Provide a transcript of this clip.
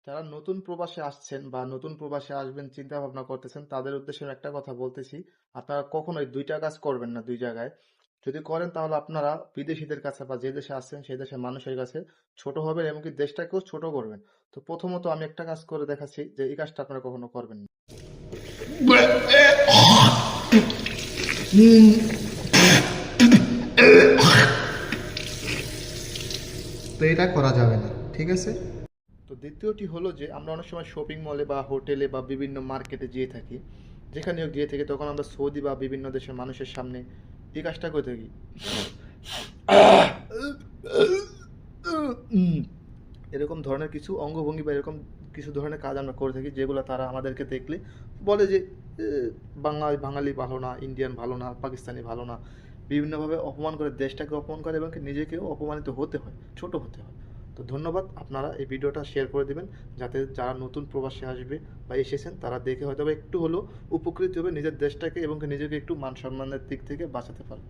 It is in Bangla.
যারা নতুন প্রবাসে আসছেন বা নতুন প্রবাসে আসবেন চিন্তা ভাবনা করতেছেন তাদের উদ্দেশ্যে আমি একটা কথা বলতেছি। আপনারা কখনোই দুইটা কাজ করবেন না দুই জায়গায়। যদি করেন তাহলে আপনারা বিদেশিদের কাছে বা যে দেশে আছেন সেই দেশের মানুষের কাছে ছোট হবেন, এমনকি দেশটাকেও ছোট করবেন। তো প্রথমত আমি একটা কাজ করে দেখাচ্ছি যে এই কাজটা আপনারা কখনো করবেন না। তো এটা করা যাবে না, ঠিক আছে? তো দ্বিতীয়টি হলো যে আমরা অনেক সময় শপিং মলে বা হোটেলে বা বিভিন্ন মার্কেটে যেয়ে থাকি, যেখানেও গিয়ে থাকি, তখন আমরা সৌদি বা বিভিন্ন দেশের মানুষের সামনে এই কাজটা করে থাকি। এরকম ধরনের কিছু অঙ্গভঙ্গি বা এরকম কিছু ধরনের কাজ আমরা করে থাকি, যেগুলো তারা আমাদেরকে দেখলে বলে যে বাঙালি ভালো না, ইন্ডিয়ান ভালো না, পাকিস্তানি ভালো না, বিভিন্নভাবে অপমান করে, দেশটাকে অপমান করে এবং নিজেকেও অপমানিত হতে হয়, ছোট হতে হয়। তো ধন্যবাদ, আপনারা এই ভিডিওটা শেয়ার করে দিবেন, যাতে যারা নতুন প্রবাসে আসবে বা এসেছেন তারা দেখে হয়তো বা একটু হলেও উপকৃত হবে, নিজের দেশটাকে এবং নিজেকে একটু মান সম্মানের দিক থেকে বাঁচাতে পারবে।